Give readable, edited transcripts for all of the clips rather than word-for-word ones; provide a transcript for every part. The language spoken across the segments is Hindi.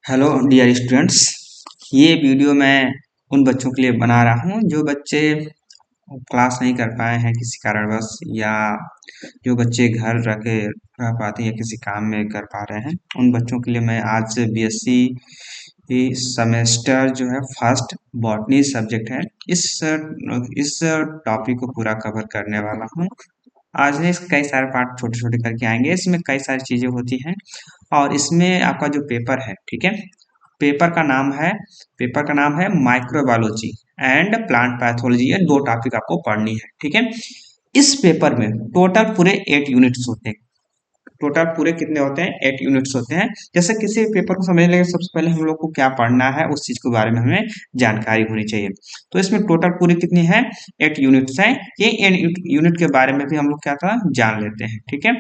Hello dear students. ये वीडियो मैं उन बच्चों के लिए बना रहा हूँ जो बच्चे क्लास नहीं कर पाए हैं किसी कारणवश, या जो बच्चे घर रह के रह पाते हैं या किसी काम में कर पा रहे हैं। उन बच्चों के लिए मैं आज बीएससी सेमेस्टर जो है फर्स्ट बॉटनी सब्जेक्ट है, इस टॉपिक को पूरा कवर करने वाला हूँ। आज ने कई सारे पार्ट छोटे छोटे करके आएंगे। इसमें कई सारी चीजें होती हैं और इसमें आपका जो पेपर है, ठीक है, पेपर का नाम है पेपर का नाम है माइक्रोबायोलॉजी एंड प्लांट पैथोलॉजी। ये दो टॉपिक आपको पढ़नी है, ठीक है। इस पेपर में टोटल पूरे 8 यूनिट्स होते हैं। टोटल पूरे कितने होते हैं? 8 यूनिट्स होते हैं। जैसे किसी पेपर को समझने के लिए सबसे पहले हम लोग को क्या पढ़ना है, उस चीज के बारे में हमें जानकारी होनी चाहिए। तो इसमें टोटल पूरी कितनी है? 8 यूनिट्स हैं। ये यूनिट के बारे में भी हम लोग क्या था जान लेते हैं, ठीक है।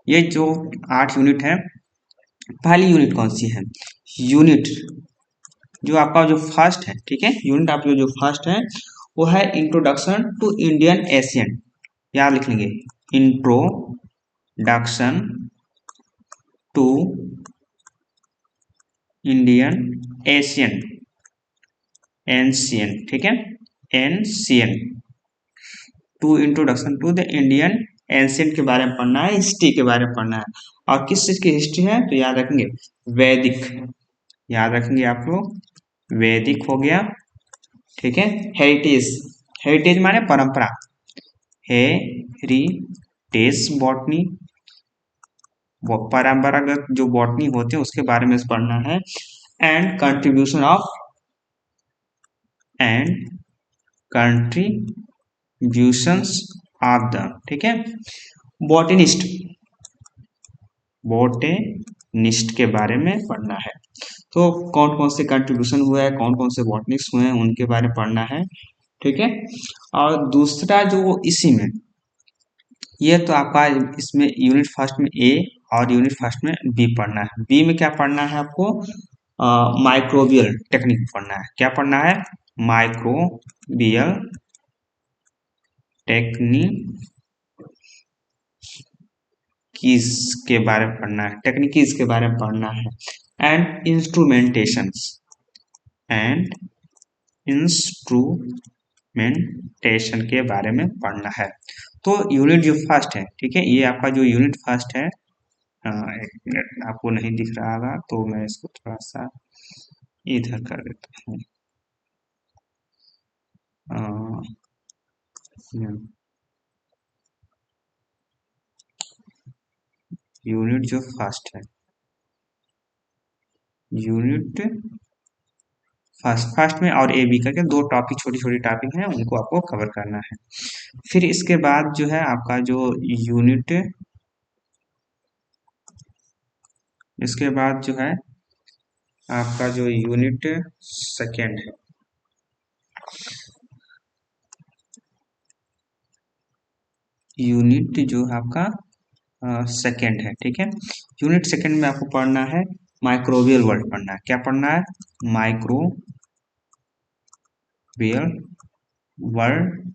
ये जो 8 यूनिट है, पहली यूनिट कौन सी है? यूनिट जो आपका जो फर्स्ट है, ठीक है, यूनिट आपका जो फर्स्ट है वो है इंट्रोडक्शन टू इंडियन एशियन। याद लिख लेंगे, introduction to Indian Asian, ancient, ठीक है, ancient. To introduction to the Indian ancient के बारे में पढ़ना है, हिस्ट्री के बारे में पढ़ना है। और किस चीज की हिस्ट्री है तो याद रखेंगे वैदिक। याद रखेंगे आप लोग, वैदिक हो गया, ठीक है। हेरिटेज, हेरिटेज माने परंपरा, हेरिटेज बॉटनी, वो परंपरागत जो बॉटनी होते हैं उसके बारे में पढ़ना है। And contribution of and contributions of the, ठीक है, बॉटनिस्ट, बॉटनिस्ट के बारे में पढ़ना है। तो कौन कौन से कंट्रीब्यूशन हुआ है, कौन कौन से बॉटनिस्ट हुए हैं, उनके बारे में पढ़ना है, ठीक है। और दूसरा जो इसी में, ये तो आपका इसमें यूनिट फर्स्ट में ए और यूनिट फर्स्ट में बी पढ़ना है। बी में क्या पढ़ना है आपको? माइक्रोबियल टेक्निक पढ़ना है। क्या पढ़ना है? माइक्रोबियल टेक्निक के बारे में पढ़ना है, टेक्निकीज के बारे में पढ़ना है। एंड इंस्ट्रूमेंटेशंस, एंड इंस्ट्रूमेंटेशन के बारे में पढ़ना है। तो यूनिट जो फर्स्ट है, ठीक है, ये आपका जो यूनिट फर्स्ट है, एक मिनट, आपको नहीं दिख रहा होगा तो मैं इसको थोड़ा सा इधर कर देता हूँ। यूनिट जो फर्स्ट है, यूनिट फर्स्ट में और ए बी करके दो टॉपिक, छोटी छोटी टॉपिक हैं, उनको आपको कवर करना है। फिर इसके बाद जो है आपका जो यूनिट, इसके बाद जो है आपका जो यूनिट सेकेंड है, यूनिट जो है आपका सेकेंड है, ठीक है। यूनिट सेकेंड में आपको पढ़ना है माइक्रोबियल वर्ल्ड पढ़ना है। क्या पढ़ना है? माइक्रोबियल वर्ल्ड,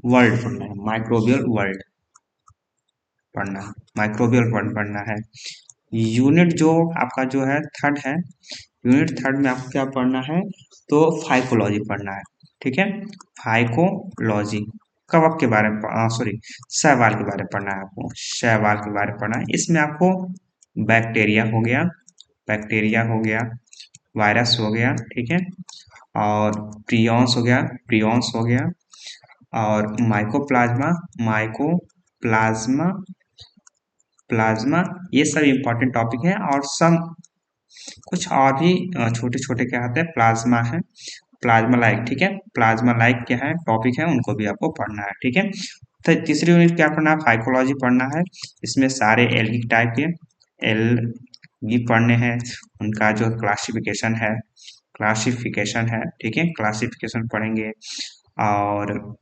वर्ल्ड पढ़ना है, माइक्रोबियल वर्ल्ड पढ़ना है, माइक्रोबियल वर्ल्ड पढ़ना है। यूनिट जो आपका जो है थर्ड है, यूनिट थर्ड में आपको क्या पढ़ना है? तो फाइकोलॉजी पढ़ना है, ठीक है। फाइकोलॉजी, कवक के बारे में, सॉरी, शैवाल के बारे में पढ़ना है आपको, शैवाल के बारे में पढ़ना है। इसमें आपको बैक्टीरिया हो गया, बैक्टीरिया हो गया, वायरस हो गया, ठीक है, और प्रियॉन्स हो गया, प्रियॉन्स हो गया, और माइकोप्लाज्मा, माइकोप्लाज्मा, प्लाज्मा, ये सब इम्पोर्टेंट टॉपिक है। और सम कुछ और भी छोटे छोटे क्या होते हैं, प्लाज्मा है, प्लाज्मा लाइक, ठीक है, प्लाज्मा लाइक क्या है टॉपिक है, उनको भी आपको पढ़ना है, ठीक है। तो तीसरी यूनिट क्या पढ़ना है? फाइकोलॉजी पढ़ना है। इसमें सारे एल्गी टाइप के एल्गी पढ़ने हैं, उनका जो क्लासिफिकेशन है, क्लासिफिकेशन है, ठीक है, क्लासिफिकेशन पढ़ेंगे। और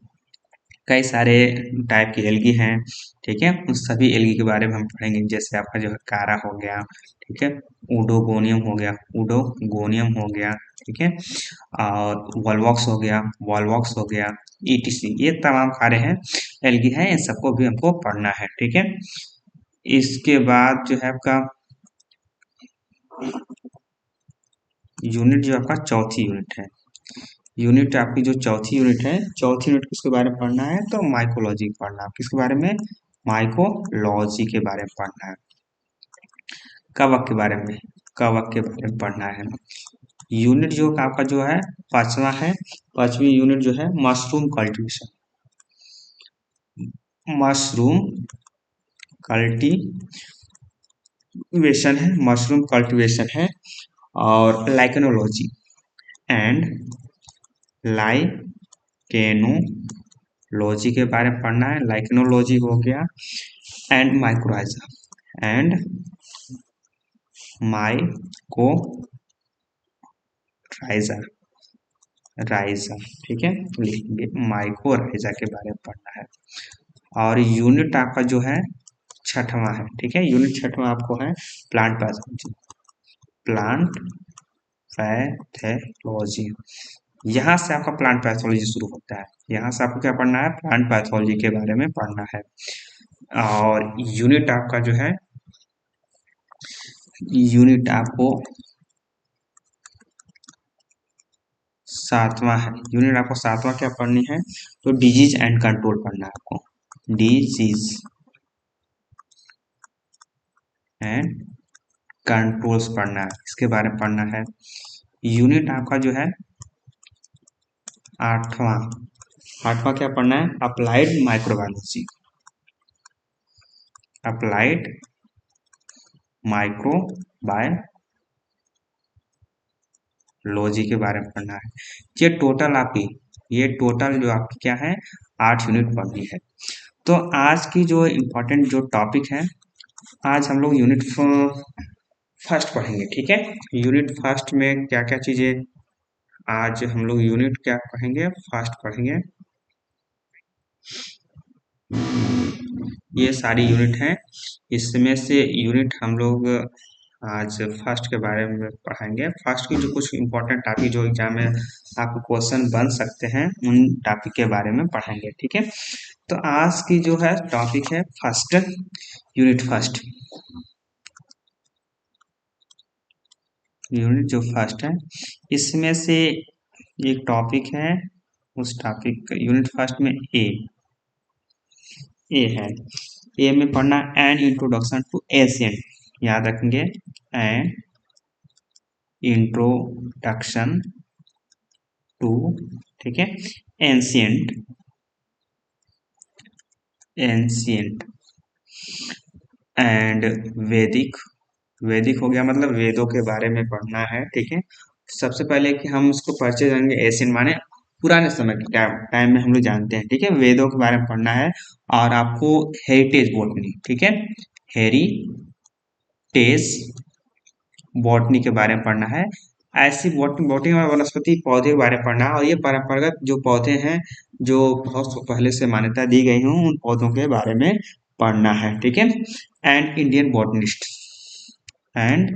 कई सारे टाइप की एल्गी हैं, ठीक है, उन सभी एल्गी के बारे में हम पढ़ेंगे। जैसे आपका जो है कारा हो गया, ठीक है, उडोगोनियम हो गया, उडोगोनियम हो गया, ठीक है, और वॉलवॉक्स हो गया, वॉलवॉक्स हो गया, ईटीसी, ये तमाम सारे हैं एल्गी हैं, इन सबको भी हमको पढ़ना है, ठीक है। इसके बाद जो है आपका यूनिट जो आपका चौथी यूनिट है, यूनिट आपकी जो चौथी यूनिट है, चौथी यूनिट किसके बारे में पढ़ना है, तो माइकोलॉजी पढ़ना है। किसके बारे में, माइकोलॉजी के बारे में पढ़ना है। कवक के बारे में, कवक के बारे में पढ़ना है। यूनिट जो आपका जो है पांचवा है, पांचवी यूनिट जो है मशरूम कल्टीवेशन, मशरूम कल्टीवेशन है, मशरूम कल्टीवेशन है। और लाइकेनोलॉजी एंड लाइकेनोलॉजी के बारे में पढ़ना है। लाइकेनोलॉजी हो गया, एंड माइक्रोराइजा एंड माइकोराइजा, राइजा, ठीक है, लिखेंगे माइकोराइजा के बारे में पढ़ना है। और यूनिट आपका जो है छठवां है, ठीक है, यूनिट छठवां आपको है प्लांट पैथोलॉजी, प्लांट पैथोलॉजी। यहाँ से आपका प्लांट पैथोलॉजी शुरू होता है, यहाँ से आपको क्या पढ़ना है, प्लांट पैथोलॉजी के बारे में पढ़ना है। और यूनिट आपका जो है, यूनिट आपको सातवां है, यूनिट आपको सातवां क्या पढ़नी है, तो डिजीज एंड कंट्रोल पढ़ना है आपको, डिजीज एंड कंट्रोल्स पढ़ना है, इसके बारे में पढ़ना है। यूनिट आपका जो है आठवां, आठवां क्या पढ़ना है, अप्लाइड माइक्रोबायोलॉजी, अप्लाइड माइक्रोबायोलॉजी के बारे में पढ़ना है। ये टोटल आपकी, ये टोटल जो आपकी क्या है 8 यूनिट पढ़नी है। तो आज की जो इम्पोर्टेंट जो टॉपिक है, आज हम लोग यूनिट फर्स्ट पढ़ेंगे, ठीक है। यूनिट फर्स्ट में क्या क्या चीजें, आज हम लोग यूनिट क्या पढ़ेंगे, फर्स्ट पढ़ेंगे। ये सारी यूनिट हैं, इसमें से यूनिट हम लोग आज फर्स्ट के बारे में पढ़ाएंगे। फर्स्ट की जो कुछ इम्पोर्टेंट टॉपिक जो एग्जाम में आपको क्वेश्चन बन सकते हैं, उन टॉपिक के बारे में पढ़ाएंगे, ठीक है। तो आज की जो है टॉपिक है फर्स्ट, यूनिट फर्स्ट, यूनिट जो फर्स्ट है, इसमें से एक टॉपिक है, उस टॉपिक यूनिट फर्स्ट में ए है, ए में पढ़ना एन इंट्रोडक्शन टू एशियन, याद रखेंगे, एन इंट्रोडक्शन टू, ठीक है, एंशियंट, एंशियंट एंड वैदिक, वैदिक हो गया मतलब वेदों के बारे में पढ़ना है, ठीक है। सबसे पहले कि हम उसको परिचय जानेंगे, एशियन माने पुराने समय के टाइम में हम लोग जानते हैं, ठीक है, वेदों के बारे में पढ़ना है। और आपको हेरिटेज बॉटनी, ठीक है, हेरिटेज बॉटनी के बारे में पढ़ना है। ऐसी बॉटनी, बॉटनी और वनस्पति पौधे के बारे में पढ़ना है। और ये परंपरागत जो पौधे हैं, जो बहुत पहले से मान्यता दी गई हूँ, उन पौधों के बारे में पढ़ना है, ठीक है। And Indian botanist, and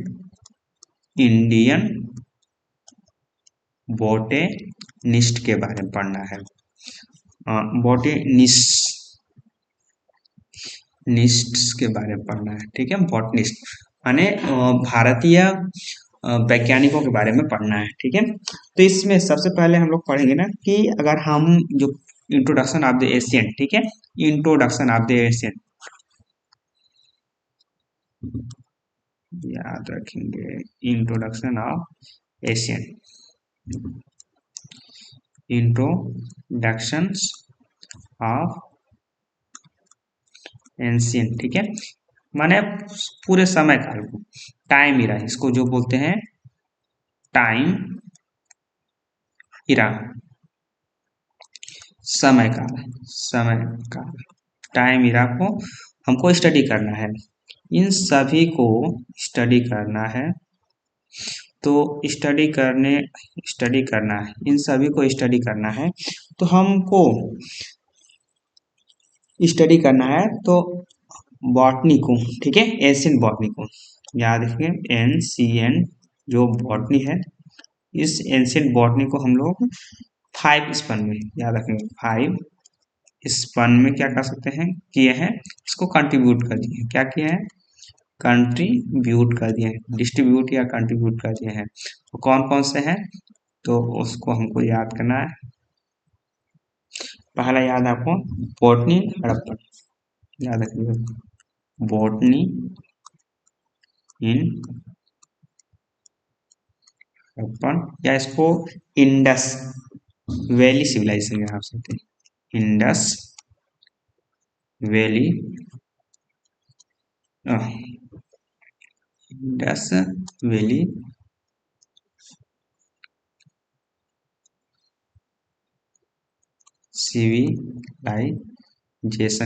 Indian botanist के बारे में पढ़ना है। बॉटेनिस्ट के बारे में पढ़ना है, ठीक है, बॉटनिस्ट माने भारतीय वैज्ञानिकों के बारे में पढ़ना है, ठीक है। तो इसमें सबसे पहले हम लोग पढ़ेंगे ना कि अगर हम जो इंट्रोडक्शन ऑफ द एशियन, ठीक है, इंट्रोडक्शन ऑफ द एशियन, याद रखेंगे, introduction of Asian, introductions of ancient, ठीक है, माने पूरे समय काल को, टाइम इरा, इसको जो बोलते हैं टाइम इरा, समय काल, समय काल, टाइम इरा को हमको स्टडी करना है। इन सभी को स्टडी करना है, तो स्टडी करना है, इन सभी को स्टडी करना है। तो हमको स्टडी करना है तो बॉटनी को, ठीक है, एशियन बॉटनी को याद रखें, एनसीएन जो बॉटनी है, इस एंशियंट बॉटनी को हम लोग 5 स्पन में, याद रखेंगे, 5 स्पन में क्या कर सकते हैं, किए हैं, इसको कंट्रीब्यूट कर दिए, क्या किए हैं, कंट्रीब्यूट कर दिए हैं, डिस्ट्रीब्यूट या कंट्रीब्यूट कर दिए हैं। तो कौन कौन से हैं, तो उसको हमको याद करना है। पहला याद आपको बॉटनी हड़प्पन याद रखिएगा, बॉटनी इन हड़प्पन, या इसको इंडस वैली सिविलाइजेशन के नाम से होते हैं, Indus valley, Indus valley civilization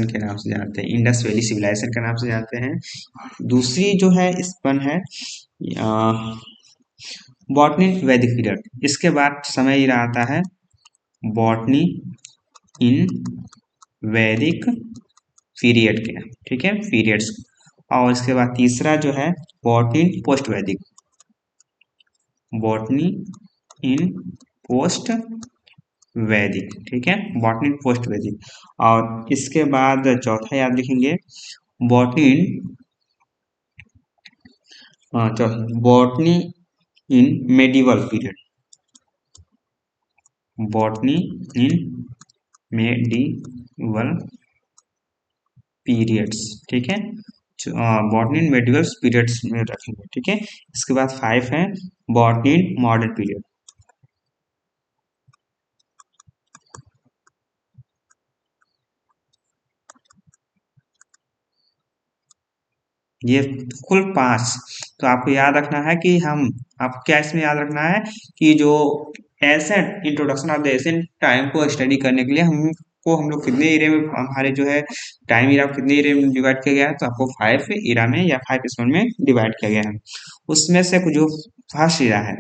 के नाम से जानते हैं, इंडस वैली सिविलाइजेशन के नाम से जानते हैं। दूसरी जो है स्पन है बॉटनी वैदिक पीरियड, इसके बाद समय ही आता है बॉटनी इन वैदिक पीरियड के, ठीक है, पीरियड्स। और इसके बाद तीसरा जो है बॉटनी पोस्ट वैदिक, बॉटनी इन पोस्ट वैदिक, ठीक है, बॉटनी पोस्ट वैदिक। और इसके बाद चौथा याद लिखेंगे बॉटनी बॉटनी इन मेडिवल पीरियड, बॉटनी इन मेडिवल पीरियड्स, ठीक है, बॉटनी इन मेडिवल पीरियड्स में रखेंगे, ठीक है। इसके बाद 5 है बॉटनी इन मॉडर्न पीरियड, ये कुल 5। तो आपको याद रखना है कि आपको क्या इसमें याद रखना है कि जो ancient introduction of the ancient time को स्टडी करने के लिए हम लोग कितने एरिया में, हमारे जो है टाइम एरिया कितने एरिया में डिवाइड किया गया है, तो आपको 5 एरा में या 5 स्पन में डिवाइड किया गया है। उसमें से जो फर्स्ट एरा है,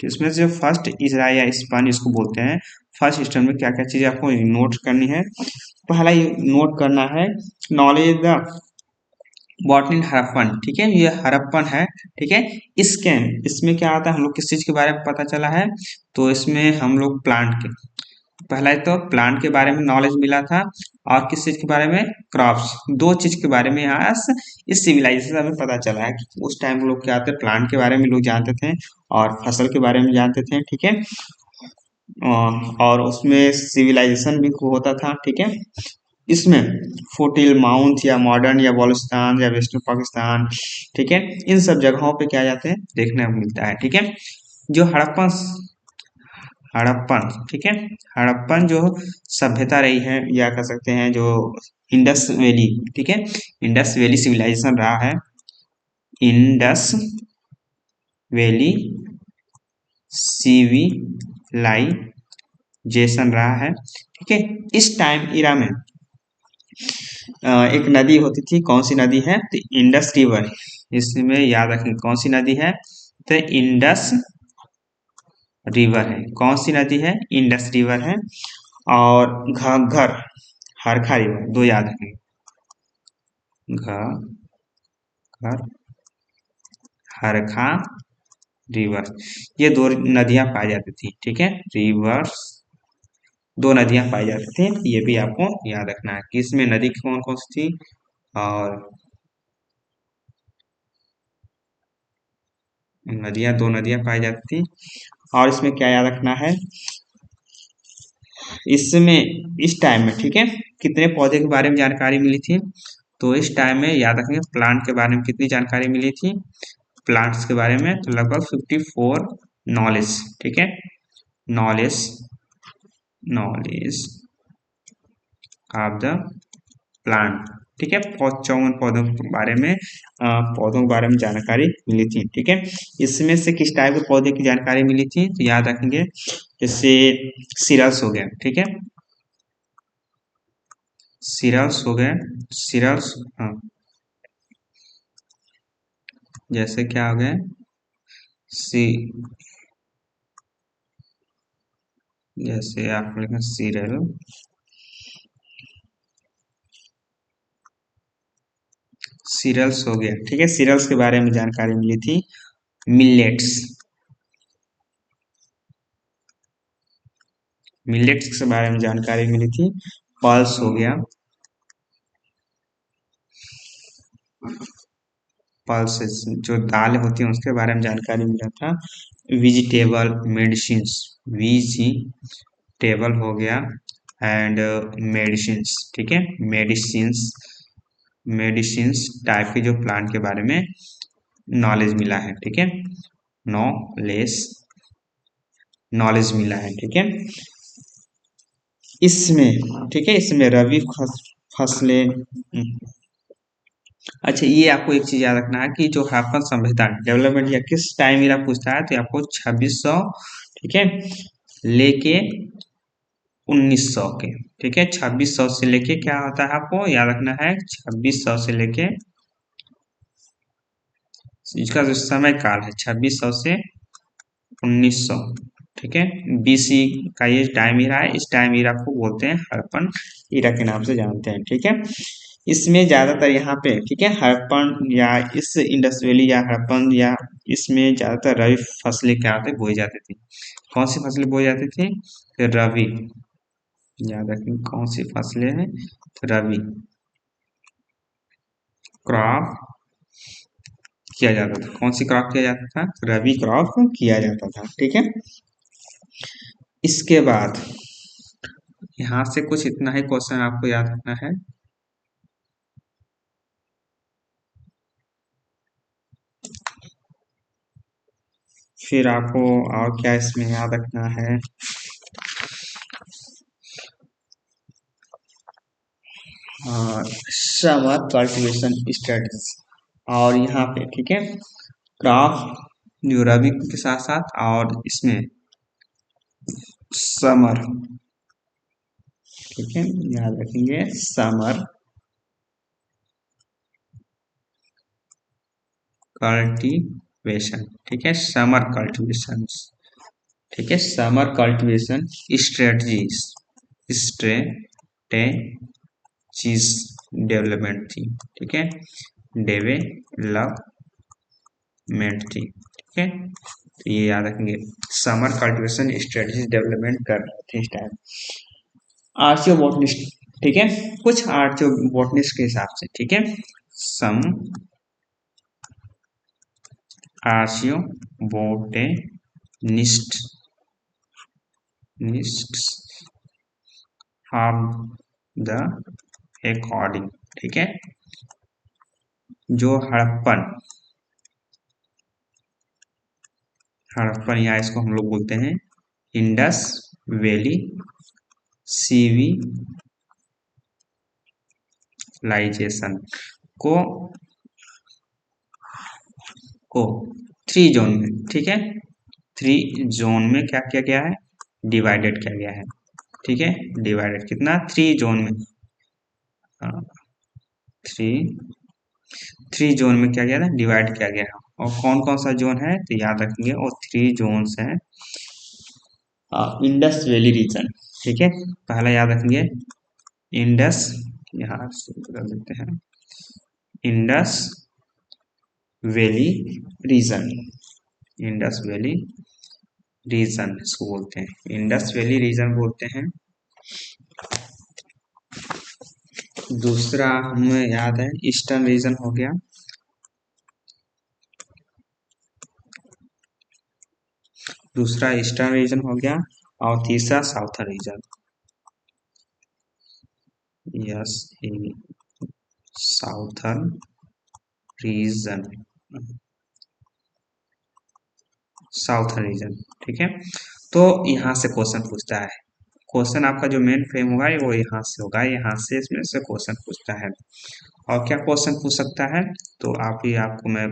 तो इसमें से जो फर्स्ट एरा या स्पन इसको बोलते हैं, फर्स्ट स्टन में क्या क्या चीजें आपको नोट करनी है। पहला नोट करना है नॉलेज द बॉटनी हड़प्पन, ठीक है, ये हड़प्पन है, ठीक है। स्कैन, इसमें क्या आता है, हम लोग किस चीज के बारे में पता चला है, तो इसमें हम लोग प्लांट के, पहला तो प्लांट के बारे में नॉलेज मिला था, और किस चीज के बारे में, क्रॉप्स, दो चीज के बारे में यहाँ इस सिविलाइजेशन में पता चला है कि उस टाइम लोग क्या थे, प्लांट के बारे में लोग जानते थे और फसल के बारे में जानते थे, ठीक है। और उसमें सिविलाइजेशन भी होता था, ठीक है। इसमें फोर्टिल माउंट या मॉडर्न या बलूचिस्तान या वेस्टर्न पाकिस्तान, ठीक है, इन सब जगहों पे क्या जाते हैं देखने को मिलता है, ठीक है। जो हड़प्पन हड़प्पन ठीक है, हड़प्पन जो सभ्यता रही है, या कह सकते हैं जो इंडस वैली, ठीक है, इंडस वैली सिविलाइजेशन रहा है, इंडस वैली सिविलाइजेशन रहा है, ठीक है। इस टाइम इरा में एक नदी होती थी, कौन सी नदी है, तो इंडस रिवर, इसमें याद रखें कौन सी नदी है, तो इंडस रिवर है, कौन सी नदी है, इंडस रिवर है। और घग्गर हरखा रिवर, दो याद रखें, घग्गर हरखा रिवर, ये दो नदियां पाई जाती थी, ठीक है, रिवर्स, दो नदियां पाई जाती थी, ये भी आपको याद रखना है कि इसमें नदी कौन कौन सी थी। और दो नदियां पाई जाती थी। और इसमें क्या याद रखना है, इसमें इस टाइम में, ठीक है, कितने पौधे के बारे में जानकारी मिली थी, तो इस टाइम में याद रखेंगे प्लांट के बारे में कितनी जानकारी मिली थी, प्लांट्स के बारे में तो लगभग 54 नॉलेज, ठीक है, knowledge knowledge of the plant, ठीक है, 54 पौधों के बारे में पौधों के बारे में जानकारी मिली थी, ठीक है। इसमें से किस टाइप के पौधे की जानकारी मिली थी, तो याद रखेंगे जैसे सिरल्स हो गया, ठीक है, सिरल्स हो गए, सिरल्स, हाँ, जैसे क्या हो गए, सी, जैसे आप लिखें सीरियल, सीरियल्स हो गया, ठीक है, सीरियल्स के बारे में जानकारी मिली थी। मिलेट्स, मिलेट्स के बारे में जानकारी मिली थी। पल्स हो गया, पल्सेस जो दाल होती है उसके बारे में जानकारी मिला था। वेजिटेबल मेडिसिन्स, वेजिटेबल हो गया एंड मेडिसिन्स, ठीक है, मेडिसिन्स, मेडिसिन्स टाइप के जो प्लांट के बारे में नॉलेज मिला है, ठीक है, नॉलेज, नॉलेज मिला है, ठीक है। इसमें, ठीक है, इसमें रबी फसलें, अच्छा ये आपको एक चीज याद रखना है कि जो हड़प्पन सभ्यता डेवलपमेंट या किस टाइम एरा पूछता है तो आपको 2600, ठीक है, लेके 1900 के, ठीक है, 2600 से लेके क्या होता है आपको याद रखना है, 2600 से लेके, इसका जो समय काल है 2600 से 1900, ठीक है, बीसी का ये टाइम इरा है, इस टाइम इरा को बोलते हैं हड़प्पन इरा के नाम से जानते हैं, ठीक है। इसमें ज्यादातर यहाँ पे, ठीक है, हड़प्पन या इस इंडस वैली या हड़प्पन या इसमें ज्यादातर रबी फसलें क्या होते बोई जाती थी। कौन सी फसलें बोई जाती थी? रबी, याद रखें कौन सी फसलें हैं, रबी क्रॉप किया जाता था। कौन सी क्रॉप किया जाता था? रबी क्रॉप किया जाता था, ठीक है। इसके बाद यहाँ से कुछ इतना ही क्वेश्चन आपको याद रखना है। फिर आपको और क्या इसमें याद रखना है, समर कल्टीवेशन स्ट्रेटजी, और यहाँ पे, ठीक है, क्रॉप जो रबी के साथ साथ और इसमें समर, ठीक है, याद रखेंगे समर कल्टीवेशन, ठीक है, समर कल्टीवेशन, ठीक है, summer cultivation strategies, strategies development थी, ठीक है, डेवलपमेंट थी, ठीक है, तो ये याद रखेंगे समर कल्टीवेशन स्ट्रेटजीज डेवलपमेंट कर रहे थे इस टाइम। आर्चियो बोटनिस्ट, ठीक है, कुछ आर्चियो बोटनिस्ट के हिसाब से, ठीक है, सम archaeo botanist of the according, ठीक है, जो हड़प्पन, हड़प्पन या इसको हम लोग बोलते हैं इंडस वैली सिविलाइजेशन को को 3 जोन में, ठीक है, 3 जोन में क्या किया गया है, डिवाइडेड किया गया है, ठीक है, डिवाइडेड कितना, 3 जोन में, थ्री 3 जोन में क्या गया था, डिवाइड किया गया है। और कौन कौन सा जोन है तो याद रखेंगे, और 3 जोन्स हैं। इंडस वैली रीजन, ठीक है, पहला याद रखेंगे इंडस, यहाँ से बदल देते हैं, Indus valley region, Indus valley region इसको बोलते हैं, इंडस वैली रीजन बोलते हैं। दूसरा हमें याद है ईस्टर्न रीजन हो गया, दूसरा ईस्टर्न रीजन हो गया, और तीसरा southern reason, yes, southern reason, southern reason, ठीक है। तो यहाँ से क्वेश्चन पूछता है, क्वेश्चन आपका जो मेन फ्रेम होगा वो यहाँ से होगा, यहाँ से इसमें से क्वेश्चन पूछता है। और क्या क्वेश्चन पूछ सकता है तो आप ही आपको मैं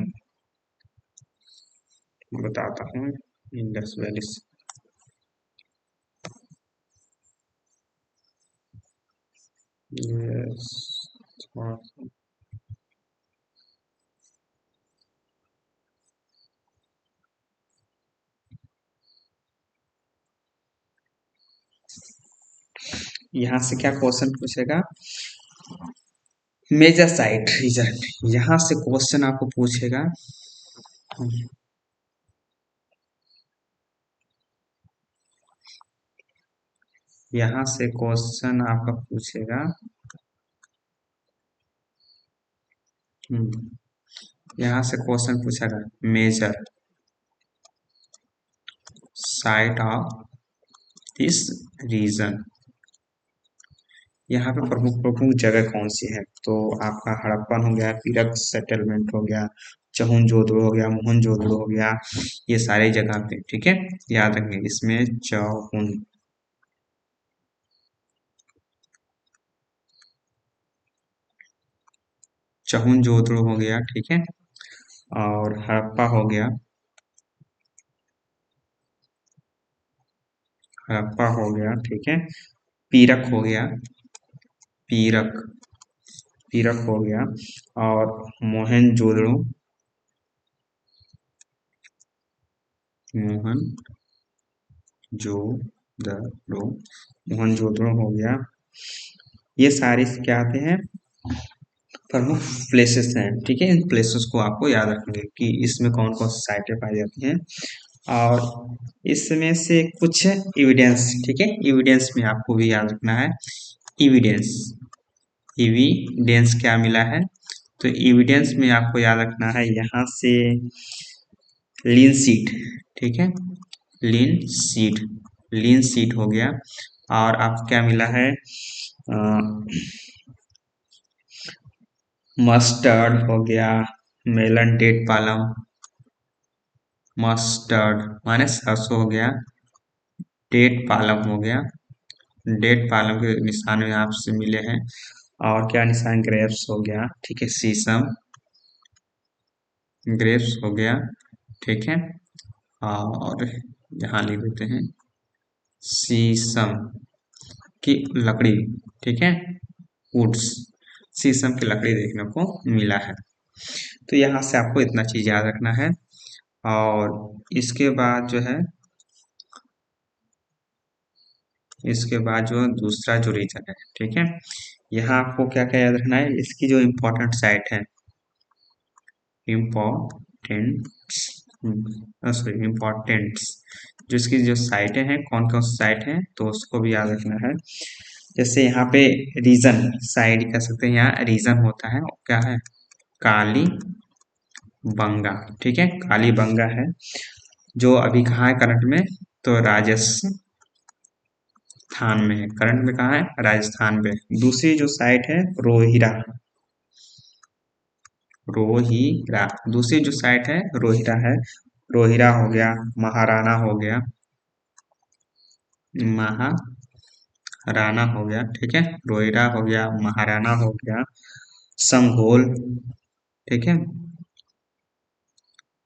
बताता हूँ, इंडस वैली, यस, यहाँ से क्या क्वेश्चन पूछेगा, मेजर साइट रीजन, यहाँ से क्वेश्चन आपको पूछेगा, यहाँ से क्वेश्चन आपका पूछेगा यहाँ से क्वेश्चन पूछेगा, major site of this region. यहाँ पे प्रमुख प्रमुख जगह कौन सी है? तो आपका हड़प्पन हो गया, पीरक सेटलमेंट हो गया, चहुन-जोदड़ो हो गया, मोहन-जोदड़ो हो गया, ये सारी जगह पे, ठीक है, याद रखेंगे। इसमें चहुन-जोदड़ो हो गया, ठीक है, और हड़प्पा हो गया, हड़प्पा हो गया, ठीक है, पीरक हो गया, पीरक पीरक हो गया, और मोहन-जोदड़ो, मोहन-जोदड़ो, मोहन-जोदड़ो हो गया। ये सारे क्या आते हैं? प्रमुख प्लेसेस हैं, ठीक है। इन प्लेसेस को आपको याद रखेंगे कि इसमें कौन कौन सी साइटें पाई जाती हैं, और इसमें से कुछ एविडेंस, ठीक है, एविडेंस में आपको भी याद रखना है। एविडेंस, एविडेंस क्या मिला है? तो एविडेंस में आपको याद रखना है यहाँ से लीन सीट, ठीक है, लीन सीट, लीन सीट हो गया। और आपको क्या मिला है? मस्टर्ड हो गया, मेलन डेट पालम, मस्टर्ड माने सरसों हो गया, डेट पालम हो गया, डेट पालम के निशान में आपसे मिले हैं। और क्या निशान? ग्रेप्स हो गया, ठीक है, शीशम, ग्रेप्स हो गया, ठीक है, और यहाँ लिख देते हैं शीशम की लकड़ी, ठीक है, वुड्स, शीशम की लकड़ी देखने को मिला है। तो यहाँ से आपको इतना चीज याद रखना है। और इसके बाद जो है, इसके बाद जो दूसरा जो रीजन है, ठीक है, यहाँ आपको क्या क्या याद रखना है? इसकी जो इम्पोर्टेंट साइट है, इम्पोर्टेंट सॉरी इम्पोर्टेंट्स, जो इसकी जो साइटें हैं, कौन कौन सी साइट हैं, तो उसको भी याद रखना है। जैसे यहाँ पे रीजन साइड कह सकते हैं, यहाँ रीजन होता है, क्या है? काली बंगा, ठीक है, काली बंगा है, जो अभी कहाँ है करंट में? तो राजस्थान में है, करंट में कहाँ है? राजस्थान में। दूसरी जो साइट है रोहिरा, रोहिरा, दूसरी जो साइट है रोहिरा है, रोहिरा हो गया, महाराणा हो गया, महाराणा हो गया, ठीक है, रोहिरा हो गया, महाराणा हो गया, संघोल, ठीक है,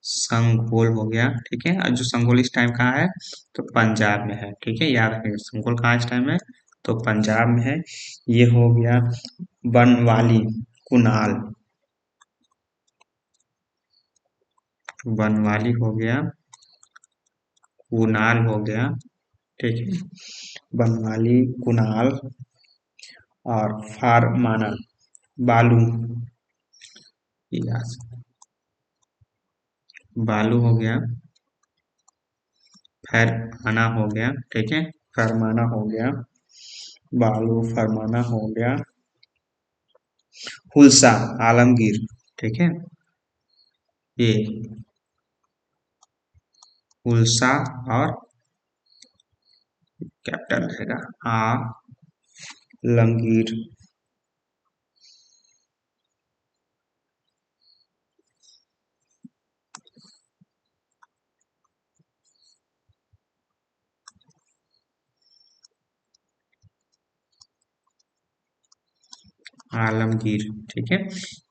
संघोल हो गया, ठीक है। और जो संघोल इस टाइम कहाँ है? तो पंजाब में है, ठीक है, याद रखिए संघोल कहाँ इस टाइम है? तो पंजाब में है। ये हो गया बनवाली, कुनाल, बनवाली हो गया, कुनाल हो गया, ठीक है, बनवाली, कुनाल, और फारमाना, बालू, बालू हो गया, फरमाना हो गया, ठीक है, फरमाना हो गया, बालू फरमाना हो गया, हुलसा, आलमगीर, ठीक है, ये हुलसा, और कैपिटल रहेगा आलमगीर। आलमगीर, ठीक है,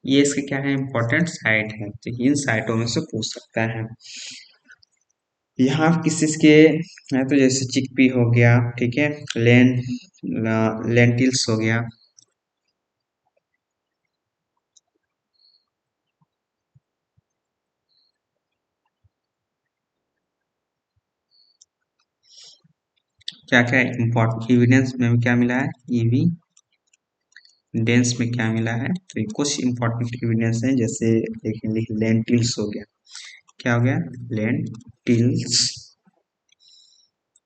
ये इसके क्या है? इंपॉर्टेंट साइट है, तो इन साइटों में से पूछ सकता है। यहाँ किस चीज के है? तो जैसे चिकपी हो गया, ठीक है, लेंटिल्स हो गया, क्या क्या इम्पोर्टेंट एविडेंस में क्या मिला है? एविडेंस में क्या मिला है? तो ये कुछ इम्पोर्टेंट एविडेंस है, जैसे देखेंगे लेंटिल्स हो गया, क्या हो गया? लेंटिल्स,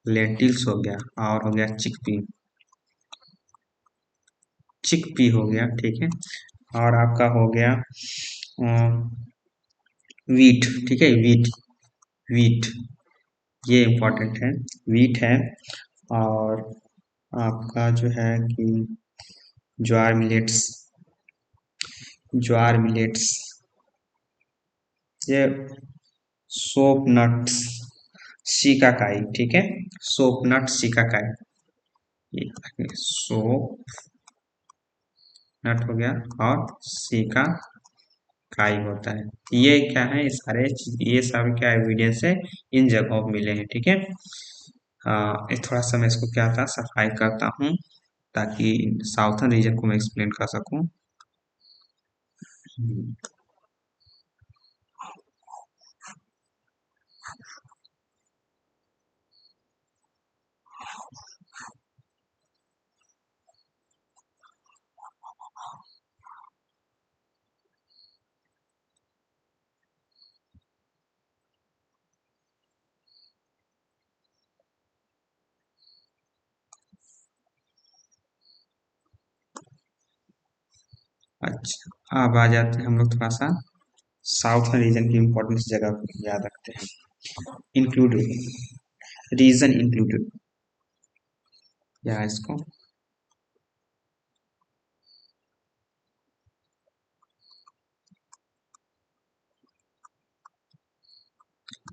लेंटिल्स हो गया, और हो गया चिकपी, चिकपी हो गया, ठीक है, और आपका हो गया वीट, ठीक है, वीट, वीट, ये इम्पोर्टेंट है, वीट है। और आपका जो है कि ज्वार मिलेट्स, ज्वार मिलेट्स, ये सोप नट्स, शिकाकाई, ठीक है, सोप नट शिकाकाई, ये सोप नट हो गया, और शिका काई होता है। ये क्या है, ये सारे क्या एविडेंस है, इन जगहों पे मिले हैं, ठीक है। थोड़ा सा मैं इसको क्या था सफाई करता हूँ, ताकि साउथर्न रीजन को मैं एक्सप्लेन कर सकूँ। अच्छा, अब आ जाते हैं हम लोग थोड़ा सा साउथर्न रीजन की इम्पोर्टेंस जगह को याद रखते हैं। इंक्लूडेड, रीजन इंक्लूडेड, या इसको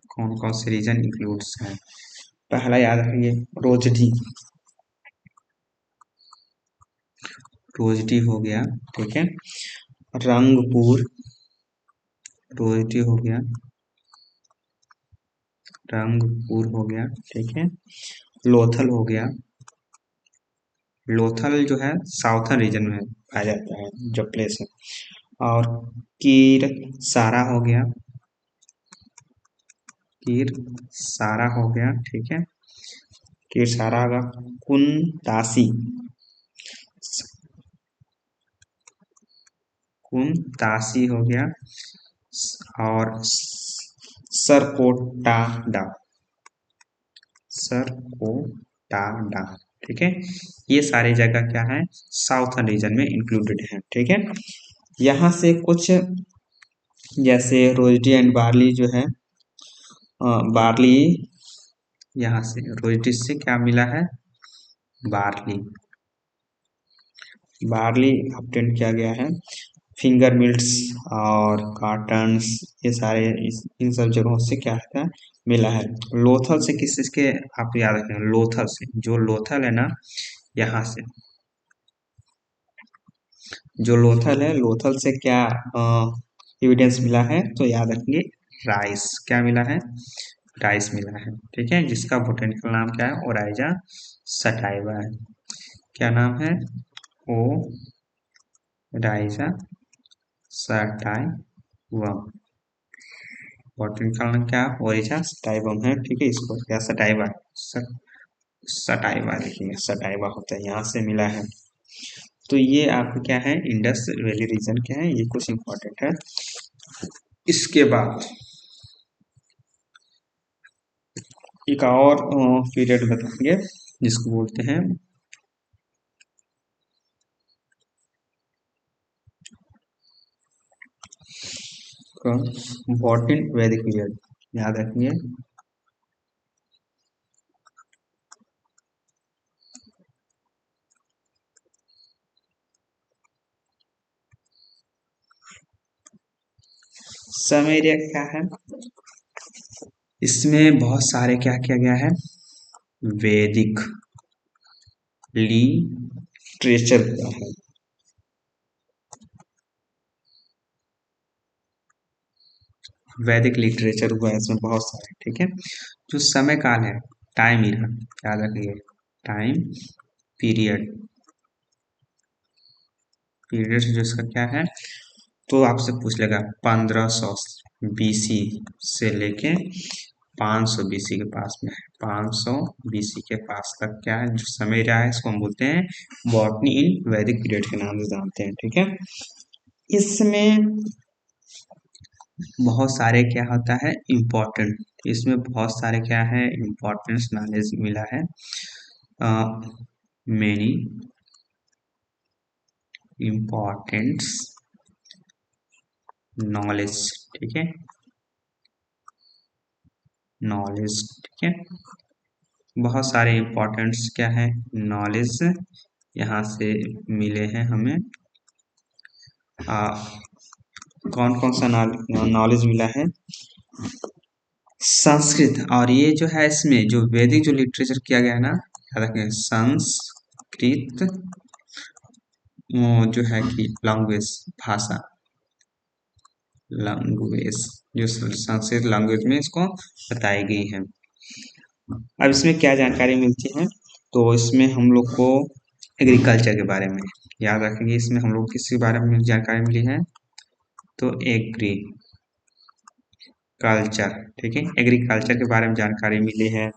कौन कौन से रीजन इंक्लूड्स हैं। पहला याद रखिए, रोजडी, रोजडी हो गया, ठीक है। रंगपुर, रोजडी हो गया, रंगपुर हो गया, ठीक है। लोथल हो गया, लोथल जो है साउथर्न रीजन में पाया जाता है, जो प्लेस है। और कीर सारा हो गया, कीर सारा हो गया, ठीक है, कीर सारा होगा। कुनतासी, कुनतासी हो गया। और सरकोटाडा, सरकोटाडा, ठीक है। ये सारी जगह क्या है, साउथर्न रीजन में इंक्लूडेड है, ठीक है। यहाँ से कुछ जैसे रोजडी एंड बार्ली जो है, बार्ली, यहाँ से रोजडी से क्या मिला है, बार्ली, बार्ली ऑब्टेन किया गया है। फिंगर मिल्ट्स और कॉटन्स, ये सारे इन सब जगहों से क्या है, मिला है। लोथल से किस चीज के, आप याद रखें, लोथल से, जो लोथल है ना, यहाँ से जो लोथल है, लोथल से क्या एविडेंस मिला है, तो याद रखिए, राइस, क्या मिला है, राइस मिला है, ठीक है, जिसका बोटेनिकल नाम क्या है, ओराइजा सटाइवा है। क्या नाम है, ओ राइजा सटाइवम, बोटेनिकल नाम क्या, ओरिजा सटाइवम है, ठीक है। इसको क्या सटाइवा, सटाइवा, देखिए सटाइवा होता है, यहाँ से मिला है। तो ये आपका क्या है, इंडस वैली रीजन क्या है, ये कुछ इंपॉर्टेंट है। इसके बाद एक और पीरियड बताएंगे, जिसको बोलते हैं इम्पोर्टेंट वैदिक पीरियड, याद रखिए। समय क्या है, इसमें बहुत सारे क्या किया गया है, वैदिक लिटरेचर हुआ है, वैदिक लिटरेचर हुआ है इसमें बहुत सारे, ठीक है। जो समय काल है, टाइम इरा, याद रखिए, टाइम पीरियड, पीरियड जो इसका क्या है, तो आपसे पूछ लेगा 1500 बीसी से लेके 500 बीसी के पास में है, 500 बीसी के पास तक क्या है, जो समय रहा है, इसको हम बोलते हैं बॉटनी इन वैदिक पीरियड के नाम से जानते हैं, ठीक है। इसमें बहुत सारे क्या होता है, इम्पोर्टेंट, इसमें बहुत सारे क्या है, इम्पोर्टेंस नॉलेज मिला है, मेनी इम्पोर्टेंट्स नॉलेज, ठीक है, नॉलेज, ठीक है। बहुत सारे इम्पोर्टेंट्स क्या है, नॉलेज यहाँ से मिले हैं हमें। कौन कौन सा नॉलेज मिला है, संस्कृत, और ये जो है इसमें जो वैदिक जो लिटरेचर किया गया है ना, याद रखें संस्कृत जो है कि लैंग्वेज, भाषा, लैंग्वेज जो संस्कृत लैंग्वेज में इसको बताई गई है। अब इसमें क्या जानकारी मिलती है, तो इसमें हम लोग को एग्रीकल्चर के बारे में याद रखेंगे। इसमें हम लोग किसके बारे में जानकारी मिली है, तो एग्रीकल्चर, ठीक है, एग्रीकल्चर के बारे में जानकारी मिली है।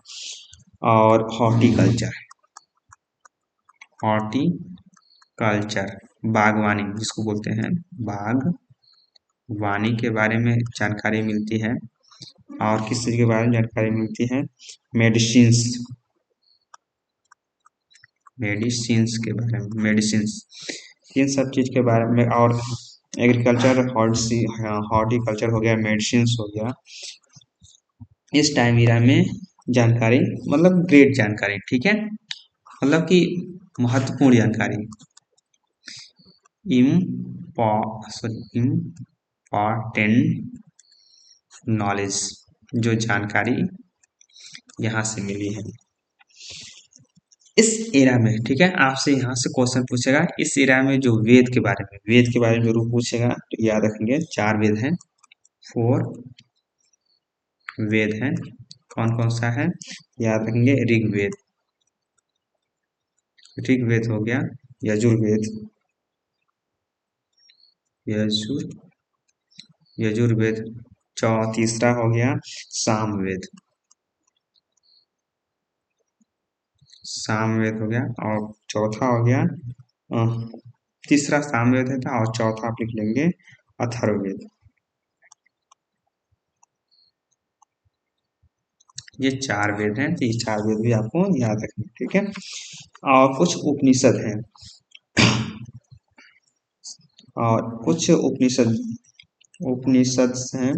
और हॉर्टिकल्चर, हॉर्टिकल्चर बागवानी जिसको बोलते हैं, बागवानी के बारे में जानकारी मिलती है। और किस चीज के बारे में जानकारी मिलती है, मेडिसिन्स, मेडिसिन्स के बारे में, मेडिसिन्स, इन सब चीज के बारे में। और एग्रीकल्चर, हॉर्टिकल्चर हो गया, मेडिसिन्स हो गया, इस टाइम इरा में जानकारी, मतलब ग्रेट जानकारी, ठीक है, मतलब कि महत्वपूर्ण जानकारी, इम्पॉर्टेंट नॉलेज, जो जानकारी यहाँ से मिली है इस एरा में, ठीक है। आपसे यहाँ से क्वेश्चन पूछेगा इस एरा में जो वेद के बारे में, वेद के बारे में जरूर पूछेगा, तो याद रखेंगे 4 वेद हैं, 4 वेद हैं। कौन कौन सा है, याद रखेंगे, ऋग्वेद, ऋग्वेद हो गया, यजुर्वेद, यजुर यजुर्वेद, तीसरा हो गया सामवेद, सामवेद हो गया, और चौथा हो गया तीसरा सामवेद है था, और चौथा आप लिख लेंगे अथर्ववेद। ये 4 वेद हैं, तो ये 4 वेद भी आपको याद रखना, ठीक है। और कुछ उपनिषद हैं, और कुछ उपनिषद उपनिषद हैं,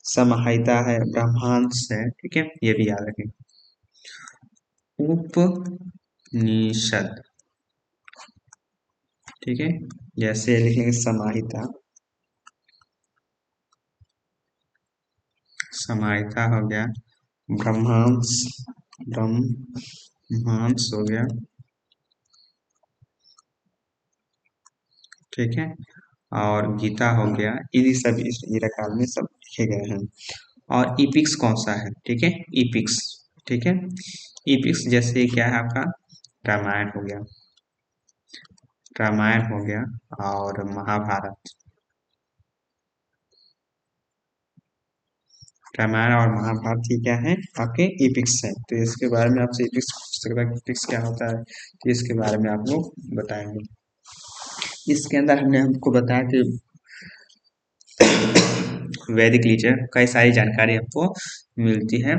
समहिता है, ब्रह्मांश है, ठीक है, ये भी याद रखें। उपनिषद, ठीक है, जैसे लिखेंगे समाहिता, समाहिता हो गया, ब्रह्मांश, ब्रह्मांश हो गया, ठीक है, और गीता हो गया, इन्हीं सब इस काल में सब लिखे गए हैं। और इपिक्स कौन सा है, ठीक है, इपिक्स, ठीक है, इपिक्स जैसे क्या है आपका, रामायण हो गया, रामायण हो गया, और महाभारत, रामायण और महाभारत ये क्या है, आपके इपिक्स हैं। तो इसके बारे में आपसे इपिक्स पूछ सकता है, इपिक्स क्या होता है, तो इसके बारे में आप लोग बताएंगे। इसके अंदर हमने हमको बताया कि वैदिक लिटरेचर कई सारी जानकारी आपको मिलती है।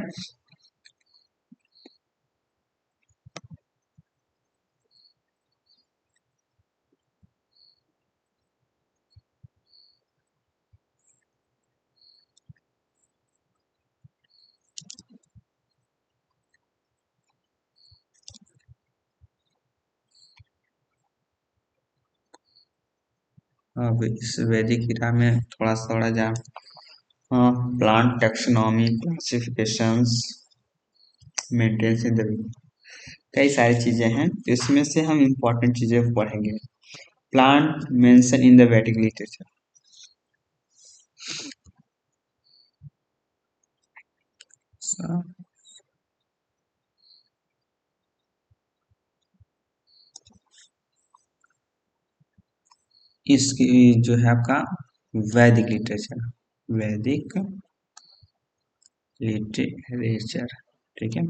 अब इस वैदिक इरा में थोड़ा जान, plant taxonomy, classifications, maintenance in the, कई सारी चीजें हैं, तो इसमें से हम इम्पोर्टेंट चीजें पढ़ेंगे। प्लांट मेंशन इन द वैदिक लिटरेचर, इसकी जो है आपका वैदिक लिटरेचर, वैदिक लिटरेचर, ठीक है,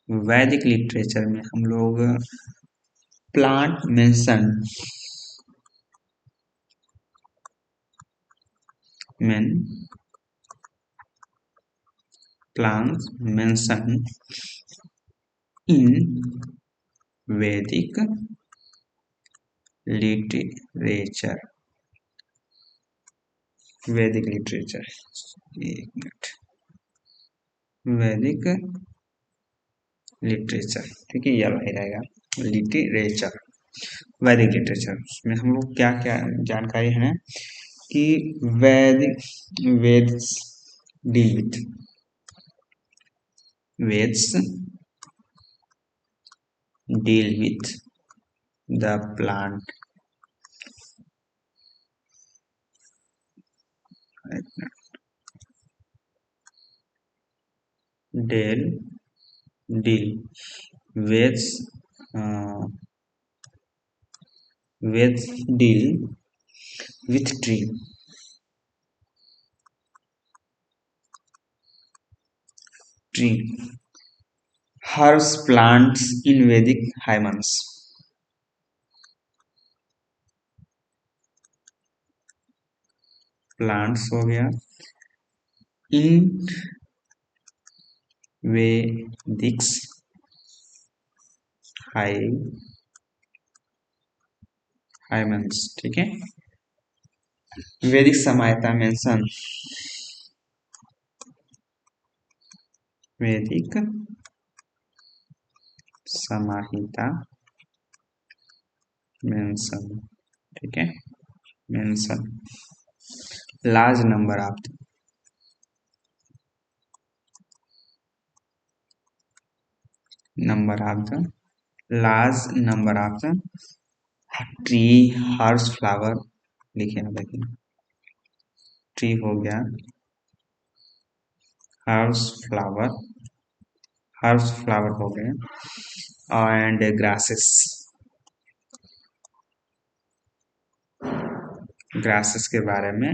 वैदिक लिटरेचर में हम लोग plant mention, main plant mention in वैदिक लिटरेचर, वैदिक लिटरेचर, एक मिनट, वैदिक लिटरेचर, ठीक है, ये ही रहेगा लिटरेचर, वैदिक लिटरेचर। उसमें हम लोग क्या क्या जानकारी है कि वैदिक Vedas deal with Vedas deal with the plant deal deal with uh, with deal with tree herbs plants in Vedic hymns। Plants हो गया इन वेदिक्स हाइमन्स, ठीक है। वैदिक समायता मेंशन, वैदिक समाहिता मेंशन, ठीक है, mention large number of the large number of the tree herbs flower लिखे ना, देखिए ट्री हो गया हर्स फ्लावर हो गए एंड ग्रासेस, ग्रासेस के बारे में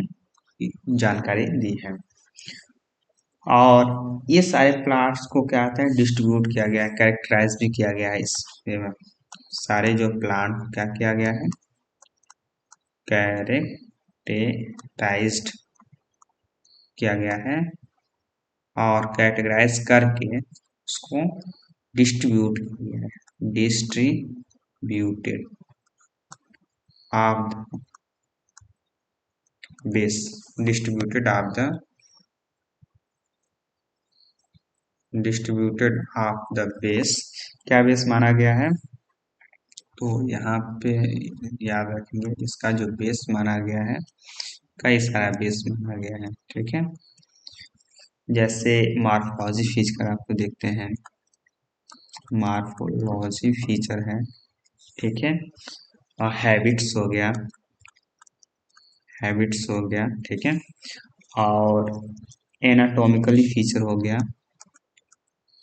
जानकारी दी है। और ये सारे प्लांट्स को क्या होता है डिस्ट्रीब्यूट किया गया है, कैरेक्टराइज भी किया गया है इस में। सारे जो प्लांट क्या किया गया है कैरेक्टराइज्ड किया गया है और कैटेगराइज करके उसको डिस्ट्रीब्यूट किया है, distributed of the base, distributed of the base, क्या बेस माना गया है, तो यहाँ पे याद रखेंगे इसका जो बेस माना गया है कई सारा बेस माना गया है, ठीक है। जैसे मार्फोलॉजी फीचर आपको देखते हैं, मार्फोलॉजी फीचर है, ठीक है। और हैबिट्स हो गया, ठीक है। और एनाटॉमिकली फीचर हो गया,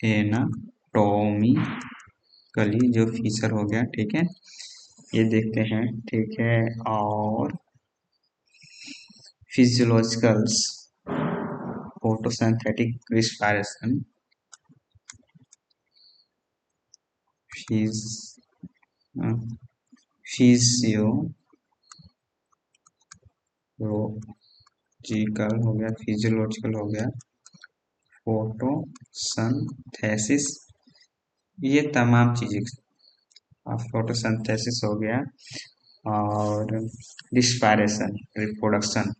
एनाटॉमिकली जो फीचर हो गया, ठीक है, ये देखते हैं, ठीक है। और फिजियोलॉजिकल्स फोटोसिंथेटिक रिस्पायरेशन, फिजियोलॉजिकल हो गया, फिजियोलॉजिकल हो गया, फोटोसिंथेसिस, ये तमाम चीजें, फोटोसिंथेसिस हो गया और रिस्पायरेशन रिप्रोडक्शन,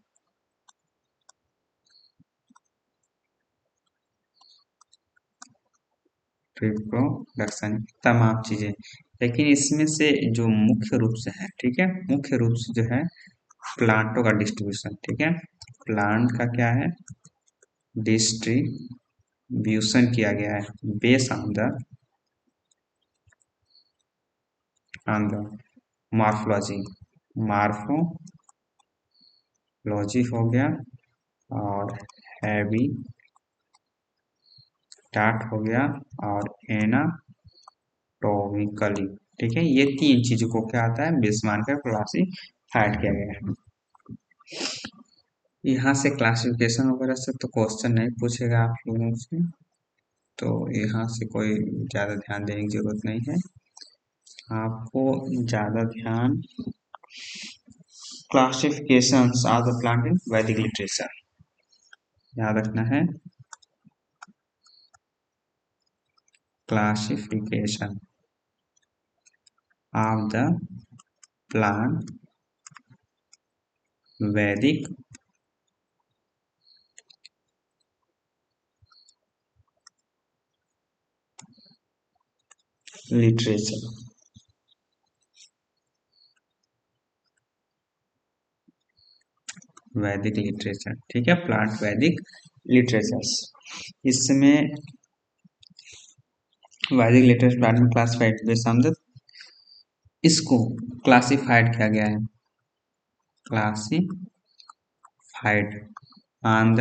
तमाम चीजें। लेकिन इसमें से जो मुख्य रूप से है, ठीक है, मुख्य रूप से जो है प्लांटों का डिस्ट्रीब्यूशन, ठीक है, प्लांट का क्या है डिस्ट्रीब्यूशन किया गया है base on the morphology, morphology हो गया और हैबिटाट हो गया और एनाटॉमिकली, ठीक है, ये तीन चीजों को क्या आता है बेस मान कर क्लासिफाइड किया गया है। यहाँ से क्लासिफिकेशन वगैरह से तो क्वेश्चन नहीं पूछेगा आप लोगों से, तो यहाँ से कोई ज़्यादा ध्यान देने की जरूरत नहीं है। आपको ज़्यादा ध्यान classifications of the plant in वैदिक लिटरेचर याद रखना है। क्लासिफिकेशन ऑफ द प्लांट वैदिक लिटरेचर, वैदिक लिटरेचर, ठीक है, प्लांट वैदिक लिटरेचर्स। इसमें वैदिक लिटरेचर प्लांट में क्लासिफाइड बेस्ड, इसको क्लासिफाइड किया गया है, classified on the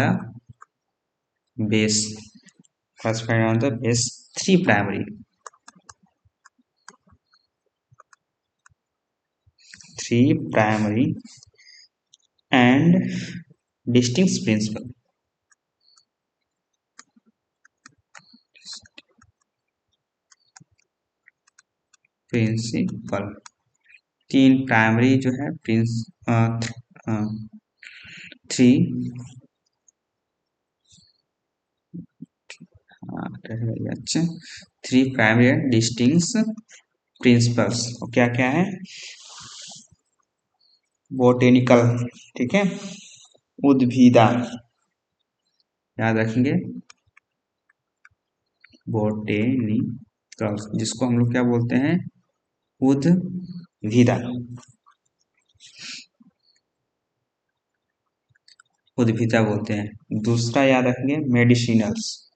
base, classified on the base three primary and distinct principle, तीन प्राइमरी जो है थ्री अच्छा, three primary and distinct principles, क्या क्या है, बोटेनिकल, ठीक है, उद्भिदा, याद रखेंगे, बोटेनिकल, जिसको हम लोग क्या बोलते हैं, उद्भिदा, उद्भिदा बोलते हैं। दूसरा याद रखेंगे, मेडिसिनल्स,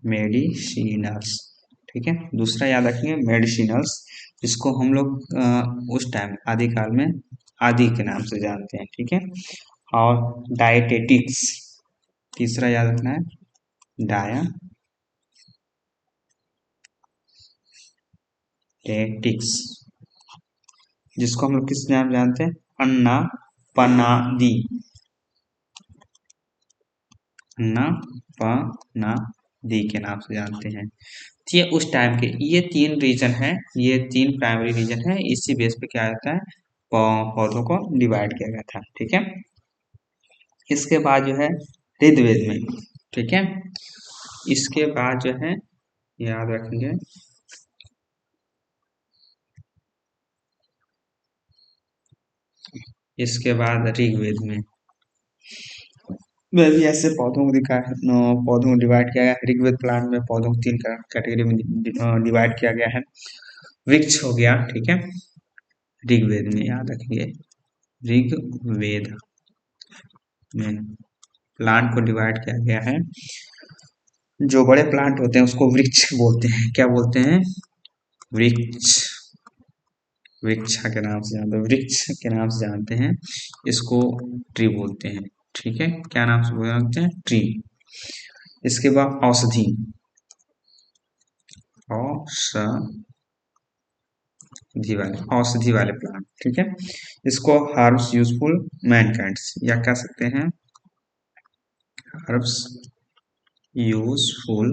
मेडिसिनल्स, ठीक है, दूसरा याद रखेंगे मेडिसिनल्स, जिसको हम लोग उस टाइम आदिकाल में आदि के नाम से जानते हैं, ठीक है, और डायटेटिक्स, तीसरा याद रखना है, डायटेटिक्स, जिसको हम लोग किस नाम जानते हैं, अन्ना पनादि, अन्ना पनादि के नाम से जानते हैं। ये उस टाइम के ये तीन रीजन है, ये तीन प्राइमरी रीजन है, इसी बेस पे क्या होता है, पौधों को डिवाइड किया गया था, ठीक है। इसके बाद जो है ऋग्वेद में, ठीक है, इसके बाद जो है याद रखेंगे, इसके बाद ऋग्वेद में भी ऐसे पौधों को पौधों को डिवाइड किया गया है। ऋग्वेद प्लांट में पौधों को तीन कैटेगरी में डिवाइड किया गया है। वृक्ष हो गया, ठीक है, ऋग्वेद में याद रखिए, ऋग्वेद में प्लांट को डिवाइड किया गया है। जो बड़े प्लांट होते हैं उसको वृक्ष बोलते हैं, क्या बोलते हैं, वृक्ष, वृक्षा के नाम से जानते हैं, वृक्ष के नाम से जानते हैं, इसको ट्री बोलते हैं, ठीक है, क्या नाम से बोलते हैं, ट्री। इसके बाद औषधि, औषधि वाले प्लांट, ठीक है, इसको हर्ब्स यूजफुल मैनकाइंड्स, या कह सकते हैं हर्ब्स यूजफुल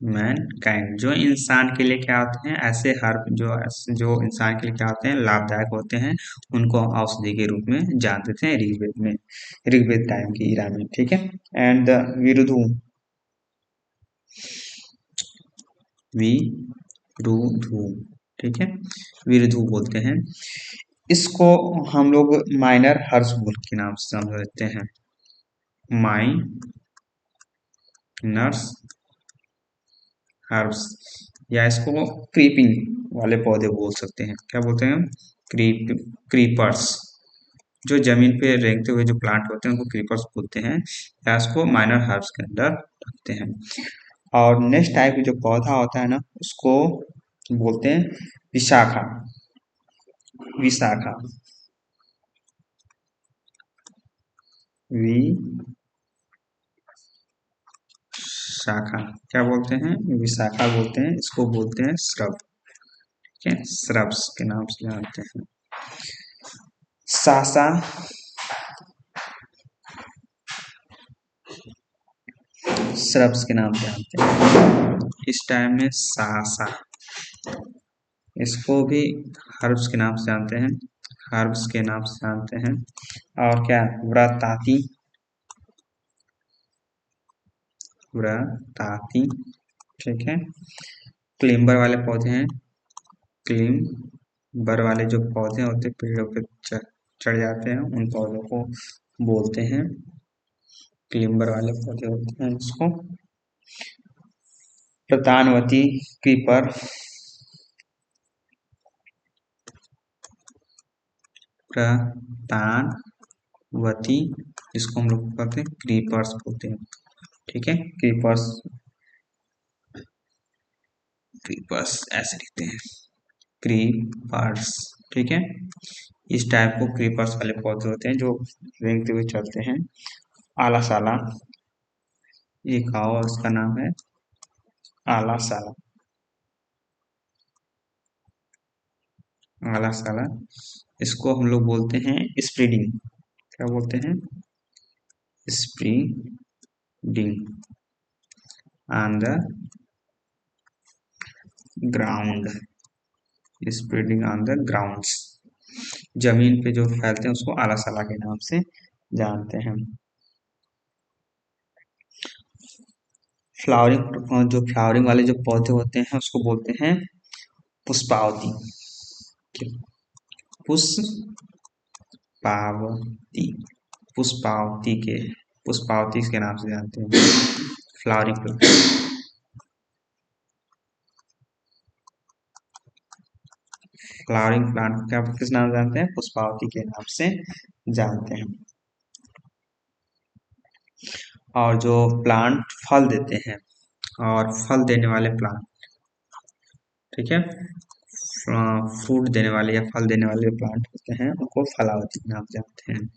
मैनकाइंड, जो इंसान के लिए क्या होते हैं, ऐसे हर्ब जो इंसान के लिए क्या होते हैं, लाभदायक होते हैं, उनको औषधि के रूप में जानते थे ऋग्वेद में, ऋग्वेद टाइम की इरा में, ठीक है। एंड विरुधु, विरुधु, ठीक है, विरुधु बोलते हैं, इसको हम लोग माइनर हर्ब्स के नाम से समझते हैं, माइनर्स हर्ब्स, या इसको क्रीपिंग वाले पौधे बोल सकते हैं, क्या बोलते हैं, क्रीपर्स, जो जमीन पे रेंगते हुए जो प्लांट होते हैं उनको क्रीपर्स बोलते हैं, या इसको माइनर हर्ब्स के अंदर रखते हैं। और नेक्स्ट टाइप की जो पौधा होता है ना, उसको बोलते हैं विशाखा, विशाखा, विशाखा, क्या बोलते हैं, विशाखा बोलते हैं, इसको बोलते हैं श्रब, ठीक है, श्रब्स के नाम से जानते हैं। सासा, श्रब्स के नाम से जानते हैं। इस टाइम में सासा, इसको भी हर्ब्स के नाम से जानते हैं, हर्ब्स के नाम से जानते हैं। और क्या, व्रताती, व्रताती, ठीक है, क्लिम्बर वाले पौधे हैं, क्लिम्बर वाले जो पौधे होते हैं पेड़ों पे चढ़ जाते हैं, उन पौधों को बोलते हैं, क्लिम्बर वाले पौधे होते हैं उसको। प्रतानवती क्रीपर, प्रतानवती, इसको हम लोग कहते हैं क्रीपर्स बोलते हैं। ठीक है, क्रीपर्स, क्रीपर्स ऐसे लिखते हैं, क्रीपर्स। ठीक है, इस टाइप को क्रीपर्स वाले पौधे होते हैं जो रेंगते हुए चलते हैं। आला साला, एक और उसका नाम है आला साला, आला साला। इसको हम लोग बोलते हैं स्प्रेडिंग, क्या बोलते हैं, spreading on the ground, spreading on the grounds, जमीन पे जो फैलते हैं उसको आला साला के नाम से जानते हैं। फ्लावरिंग, जो फ्लावरिंग वाले जो पौधे होते हैं उसको बोलते हैं पुष्पावती, पुष्पावती, पुष्पावती के, पुष्पावती के नाम से जानते हैं फ्लावरिंग प्लांट। फ्लावरिंग प्लांट क्या किस नाम से जानते हैं, पुष्पावती के नाम से जानते हैं। और जो प्लांट फल देते हैं, और फल देने वाले प्लांट, ठीक है, फ्रूट देने वाले या फल देने वाले प्लांट होते हैं उनको फलावती के नाम से जानते हैं,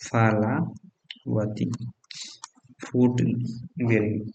फलावती, फ्रूट बेरिंग।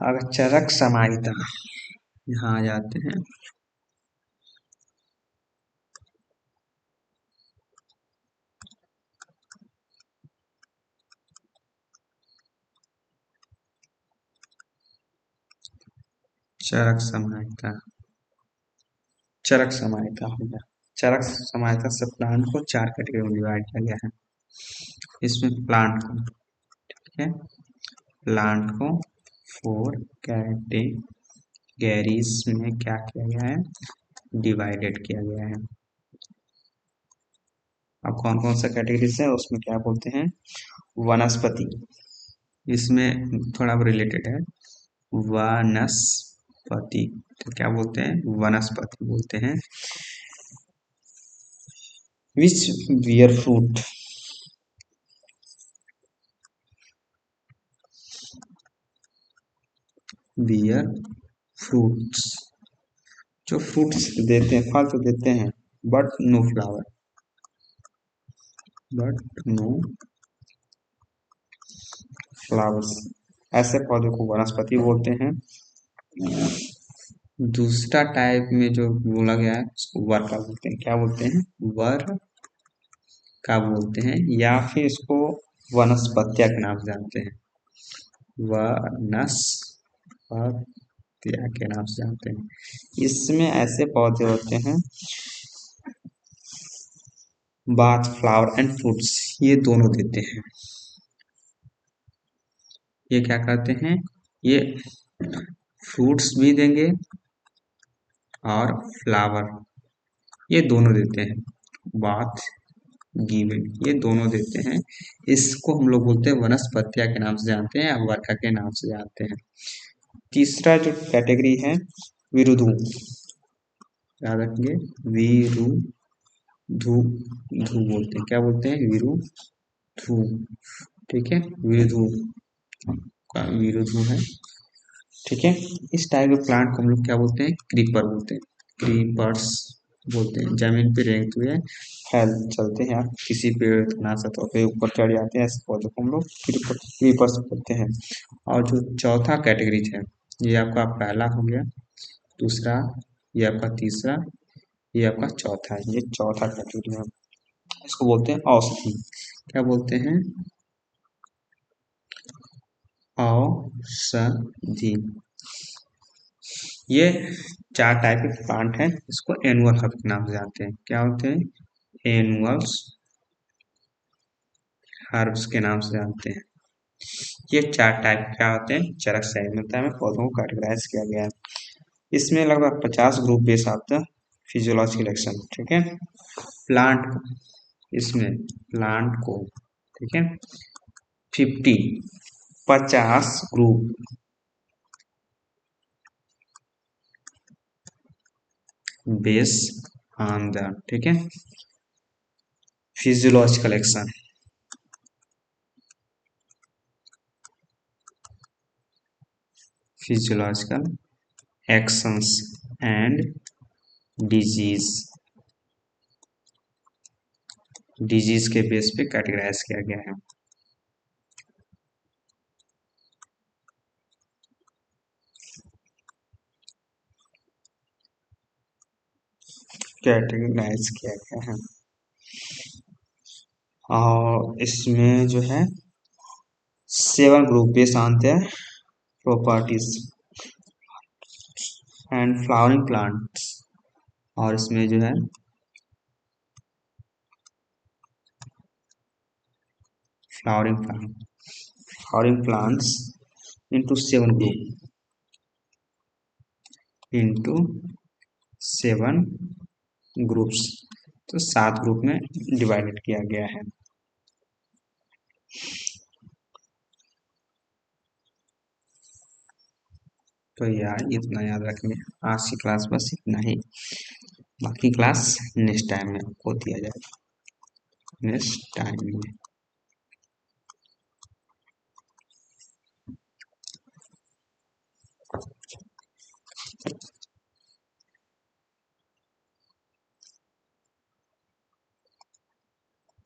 अगर चरक समाहिता यहाँ आ जाते हैं, चरक समाहिता, चरक समाहिता हो गया। चरक समाहिता से प्लांट को 4 कैटेगरी में डिवाइड किया गया है। इसमें प्लांट को, ठीक है, प्लांट को 4 कैटेगरीज में क्या किया गया है, डिवाइडेड किया गया है। अब कौन कौन सा कैटेगरीज है उसमें क्या बोलते हैं, वनस्पति, इसमें थोड़ा रिलेटेड है, वनस्पति, तो क्या बोलते हैं, वनस्पति बोलते हैं। Which bear fruit, bear fruits, जो फ्रूट्स देते हैं, फल तो देते हैं but no flower, but no flowers, ऐसे पौधे को वनस्पति बोलते हैं। दूसरा टाइप में जो बोला गया है उसको वर्का बोलते हैं, क्या बोलते हैं, वर्का बोलते हैं, या फिर इसको वनस्पत्या के नाम से जानते हैं, वनस्पत्या के नाम से जानते हैं। इसमें ऐसे पौधे होते हैं, बाथ, फ्लावर एंड फ्रूट्स, ये दोनों देते हैं। ये क्या करते हैं, ये फ्रूट्स भी देंगे और फ्लावर, ये दोनों देते हैं, बाथ, गिवन, ये दोनों देते हैं। इसको हम लोग बोलते हैं वनस्पतिया के नाम से जानते हैं या वर्का के नाम से जानते हैं। तीसरा जो कैटेगरी है विरुधु, याद रखेंगे, विरुधु, धु बोलते हैं, क्या बोलते हैं, विरुधु, ठीक है, विरुधु का विरुधु है। ठीक है, इस टाइप के प्लांट को हम लोग क्या बोलते हैं, क्रीपर बोलते हैं, क्रीपर्स बोलते हैं। जमीन पे रेंगते हुए फैल चलते हैं, आप किसी पेड़ ना सतह पे ऊपर चढ़ जाते हैं, ऐसे पौधों को हम लोग क्रीपर्स बोलते हैं। और जो चौथा कैटेगरीज है, ये आपका पहला हो गया, दूसरा, ये आपका तीसरा, ये आपका चौथा है, ये चौथा कैटेगरी है। इसको बोलते हैं औषधि, क्या बोलते हैं, औषधि। ये चार टाइप के प्लांट हैं, इसको एनुअल हर्ब के नाम से जानते हैं। क्या होते हैं? एनुअल्स हर्ब्स के नाम से जानते हैं। ये चार टाइप क्या होते हैं? चरक संहिता में पौधों को कैटेगराइज किया गया है। इसमें लगभग 50 group base of the physiological action, ठीक है। प्लांट इसमें प्लांट को, ठीक है, 50 ग्रुप बेस ऑन द, ठीक है, physiological action, physiological actions and disease, disease के बेस पे कैटेगराइज किया गया है। कैटेगराइज किया गया है और इसमें जो है 7 group base on the properties and flowering plants, और इसमें जो है flowering plants into 7 group, into 7 groups, तो 7 ग्रुप में डिवाइडेड किया गया है। तो यार इतना याद रखिए, आज की क्लास बस इतना ही, बाकी क्लास नेक्स्ट टाइम में आपको दिया जाएगा, नेक्स्ट टाइम में।